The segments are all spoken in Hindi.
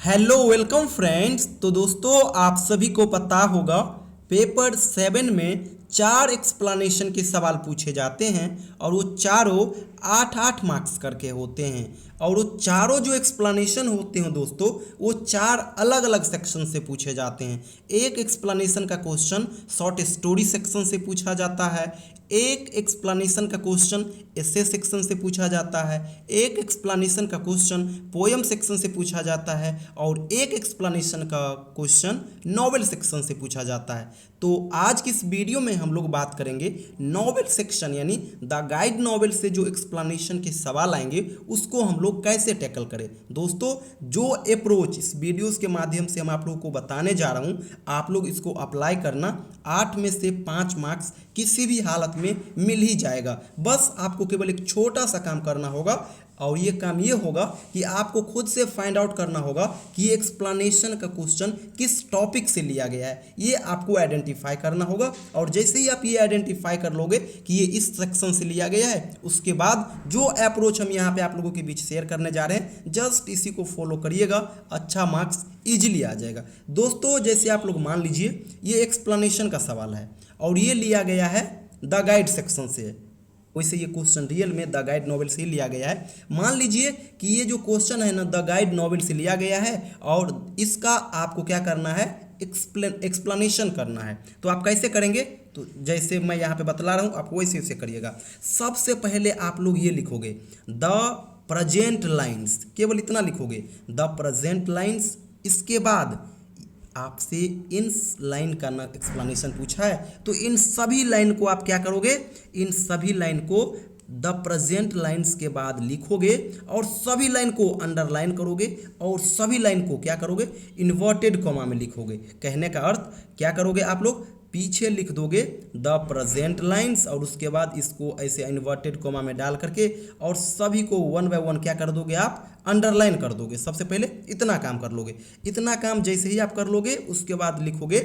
Hello welcome friends. तो दोस्तों आप सभी को पता होगा पेपर 7 में 4 एक्सप्लेनेशन के सवाल पूछे जाते हैं और वो चारों 8-8 मार्क्स करके होते हैं। और वो चारों जो एक्सप्लेनेशन होते हैं दोस्तों वो 4 अलग अलग सेक्शन से पूछे जाते हैं। एक एक्सप्लेनेशन का क्वेश्चन शॉर्ट स्टोरी सेक्शन से पूछा जाता है, एक एक्सप्लेनेशन का क्वेश्चन एसे सेक्शन से पूछा जाता है, एक एक्सप्लेनेशन का क्वेश्चन पोएम सेक्शन से पूछा जाता है और एक एक्सप्लेनेशन का क्वेश्चन नॉवेल सेक्शन से पूछा जाता है। तो आज की इस वीडियो में हम लोग बात करेंगे नॉवेल सेक्शन यानी द गाइड नॉवेल से जो एक्सप्लेनेशन के सवाल आएंगे उसको हम लोग कैसे टैकल करें। दोस्तों जो अप्रोच इस वीडियोस के माध्यम से हम आप लोगों को बताने जा रहा हूँ, आप लोग इसको अप्लाई करना, 8 में से 5 मार्क्स किसी भी हालत में मिल ही जाएगा। बस आपको केवल एक छोटा सा काम करना होगा और ये काम ये होगा कि आपको खुद से फाइंड आउट करना होगा कि एक्सप्लेनेशन का क्वेश्चन किस टॉपिक से लिया गया है, ये आपको आइडेंटिफाई करना होगा। और जैसे ही आप ये आइडेंटिफाई कर लोगे कि ये इस सेक्शन से लिया गया है, उसके बाद जो अप्रोच हम यहाँ पे आप लोगों के बीच शेयर करने जा रहे हैं जस्ट इसी को फॉलो करिएगा, अच्छा मार्क्स ईजिली आ जाएगा। दोस्तों जैसे आप लोग मान लीजिए ये एक्सप्लेनेशन का सवाल है और ये लिया गया है द गाइड सेक्शन से, वैसे ये क्वेश्चन रियल में द गाइड नॉवेल से ही लिया गया है। मान लीजिए कि ये जो क्वेश्चन है ना द गाइड नॉवेल से लिया गया है और इसका आपको क्या करना है, एक्सप्लेनेशन करना है। तो आप कैसे करेंगे, तो जैसे मैं यहाँ पे बतला रहा हूँ आप वैसे वैसे करिएगा। सबसे पहले आप लोग ये लिखोगे द प्रेजेंट लाइन्स, केवल इतना लिखोगे द प्रेजेंट लाइन्स। इसके बाद आपसे इन लाइन का ना एक्सप्लेनेशन पूछा है तो इन सभी लाइन को आप क्या करोगे, इन सभी लाइन को द प्रेजेंट लाइन्स के बाद लिखोगे और सभी लाइन को अंडरलाइन करोगे और सभी लाइन को क्या करोगे, इन्वर्टेड कॉमा में लिखोगे। कहने का अर्थ क्या करोगे, आप लोग पीछे लिख दोगे द प्रेजेंट लाइन्स और उसके बाद इसको ऐसे इन्वर्टेड कॉमा में डाल करके और सभी को 1 बाय 1 क्या कर दोगे, आप अंडरलाइन कर दोगे। सबसे पहले इतना काम कर लोगे। इतना काम जैसे ही आप कर लोगे उसके बाद लिखोगे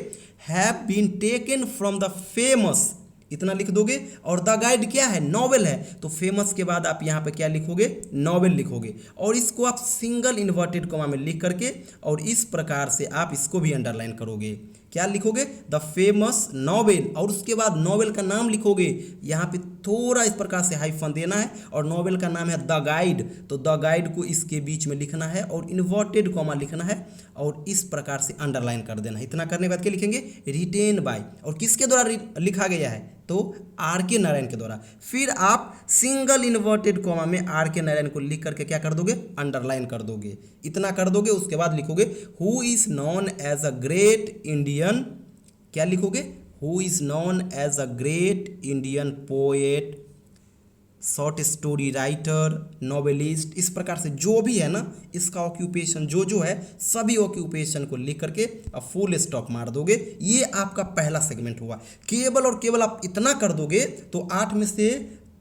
have been taken from the famous, इतना लिख दोगे। और द गाइड क्या है, नॉवेल है, तो फेमस के बाद आप यहाँ पे क्या लिखोगे, नॉवेल लिखोगे और इसको आप सिंगल इन्वर्टेड कॉमा में लिख करके और इस प्रकार से आप इसको भी अंडरलाइन करोगे। क्या लिखोगे, द फेमस नॉवेल और उसके बाद नॉवेल का नाम लिखोगे। यहाँ पे थोड़ा इस प्रकार से हाइफन देना है और नॉवेल का नाम है द गाइड, तो द गाइड को इसके बीच में लिखना है और इन्वर्टेड कॉमा लिखना है और इस प्रकार से अंडरलाइन कर देना है। इतना करने के बाद क्या लिखेंगे, रिटेन बाय, और किसके द्वारा लिखा गया है, तो आर के नारायण के द्वारा। फिर आप सिंगल इन्वर्टेड कॉमा में आर के नारायण को लिख करके क्या कर दोगे, अंडरलाइन कर दोगे। इतना कर दोगे उसके बाद लिखोगे who is known as a great Indian, क्या लिखोगे, who is known as a great Indian poet, short story writer, novelist. इस प्रकार से जो भी है ना इसका ऑक्यूपेशन जो है सभी ऑक्यूपेशन को लिख करके अब फुल स्टॉप मार दोगे। ये आपका पहला सेगमेंट हुआ। केवल और केवल आप इतना कर दोगे तो 8 में से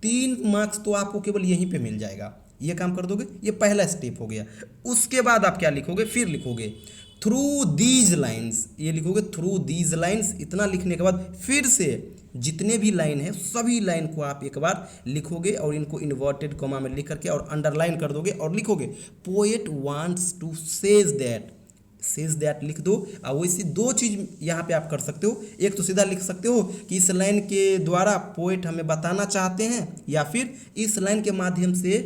3 मार्क्स तो आपको केवल यहीं पे मिल जाएगा। ये काम कर दोगे, ये पहला स्टेप हो गया। उसके बाद आप क्या लिखोगे, फिर लिखोगे थ्रू दीज लाइन्स, ये लिखोगे थ्रू दीज लाइन्स। इतना लिखने के बाद फिर से जितने भी लाइन है सभी लाइन को आप एक बार लिखोगे और इनको इन्वर्टेड कॉमा में लिख करके और अंडरलाइन कर दोगे और लिखोगे poet wants to says that लिख दो। और वैसे 2 चीज़ यहाँ पे आप कर सकते हो, एक तो सीधा लिख सकते हो कि इस लाइन के द्वारा पोएट हमें बताना चाहते हैं, या फिर इस लाइन के माध्यम से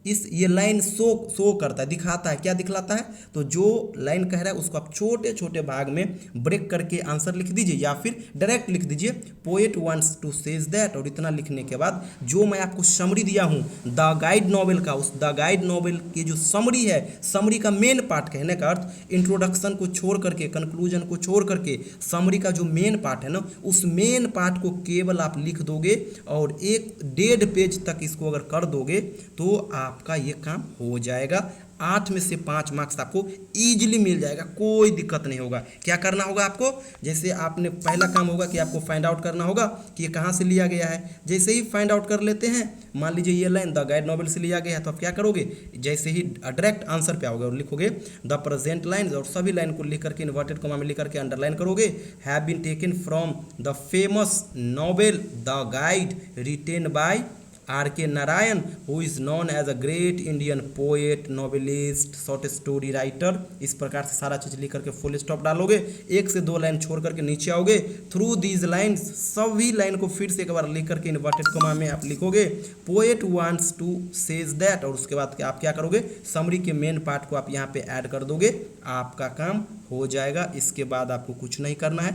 ये लाइन शो करता है, दिखाता है, क्या दिखलाता है, तो जो लाइन कह रहा है उसको आप छोटे छोटे भाग में ब्रेक करके आंसर लिख दीजिए या फिर डायरेक्ट लिख दीजिए poet wants to says that. और इतना लिखने के बाद जो मैं आपको समरी दिया हूँ द गाइड नॉवेल का, उस द गाइड नॉवेल की जो समरी है, समरी का मेन पार्ट, कहने का अर्थ इंट्रोडक्शन को छोड़ करके, कंक्लूजन को छोड़ करके समरी का जो मेन पार्ट है ना, उस मेन पार्ट को केवल आप लिख दोगे और 1.5 पेज तक इसको अगर कर दोगे तो आपका ये काम हो जाएगा। 8 में से 5 मार्क्स आपको ईजिली मिल जाएगा, कोई दिक्कत नहीं होगा। क्या करना होगा आपको, जैसे आपने पहला काम होगा कि आपको फाइंड आउट करना होगा कि ये कहाँ से लिया गया है। जैसे ही फाइंड आउट कर लेते हैं, मान लीजिए ये लाइन द गाइड नॉवेल से लिया गया है, तो आप क्या करोगे, जैसे ही डायरेक्ट आंसर पे आओगे और लिखोगे द प्रेजेंट लाइन्स और सभी लाइन को लिख करके इन्वर्टेड कॉमा में लिख करके अंडरलाइन करोगे have been taken from the famous novel the guide written by R.K. Narayan, who is known as a great Indian poet, novelist, short story writer. इस प्रकार से सारा चीज़ लिख करके फुल स्टॉप डालोगे, 1 से 2 लाइन छोड़ करके नीचे आओगे। थ्रू दीज लाइन्स, सभी लाइन को फिर से एक बार लिख करके इन्वर्टेड कॉमा में आप लिखोगे poet wants to says that, और उसके बाद आप क्या करोगे, समरी के मेन पार्ट को आप यहाँ पे ऐड कर दोगे, आपका काम हो जाएगा। इसके बाद आपको कुछ नहीं करना है।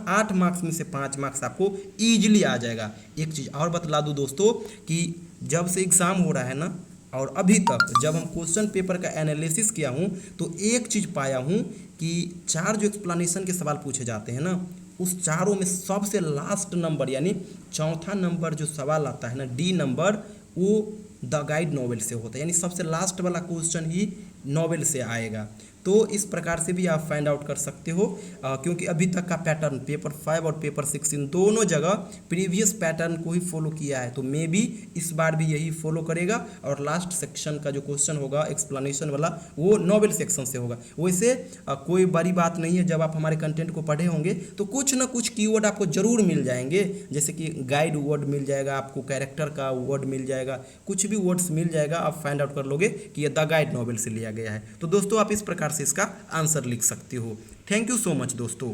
8 मार्क्स में से 5 मार्क्स आपको ईजिली आ जाएगा। एक चीज़ और बतला दूँ दोस्तों कि जब से एग्ज़ाम हो रहा है ना, और अभी तक जब हम क्वेश्चन पेपर का एनालिसिस किया हूँ, तो एक चीज़ पाया हूँ कि 4 जो एक्सप्लेनेशन के सवाल पूछे जाते हैं ना, उस चारों में सबसे लास्ट नंबर यानी चौथा नंबर जो सवाल आता है ना, डी नंबर, वो द गाइड नॉवेल से होता है, यानी सबसे लास्ट वाला क्वेश्चन ही नॉवेल से आएगा। तो इस प्रकार से भी आप फाइंड आउट कर सकते हो, क्योंकि अभी तक का पैटर्न पेपर 5 और पेपर 6 इन दोनों जगह प्रीवियस पैटर्न को ही फॉलो किया है, तो मे बी इस बार भी यही फॉलो करेगा। और लास्ट सेक्शन का जो क्वेश्चन होगा एक्सप्लेनेशन वाला, वो नॉवेल सेक्शन से होगा। वैसे कोई बड़ी बात नहीं है, जब आप हमारे कंटेंट को पढ़े होंगे तो कुछ ना कुछ कीवर्ड आपको जरूर मिल जाएंगे, जैसे कि गाइड वर्ड मिल जाएगा आपको, कैरेक्टर का वर्ड मिल जाएगा, कुछ भी वर्ड्स मिल जाएगा, आप फाइंड आउट कर लोगे कि ये द गाइड नॉवेल से लिया गया है। तो दोस्तों आप इस प्रकार से इसका आंसर लिख सकते हो। थैंक यू सो मच दोस्तों।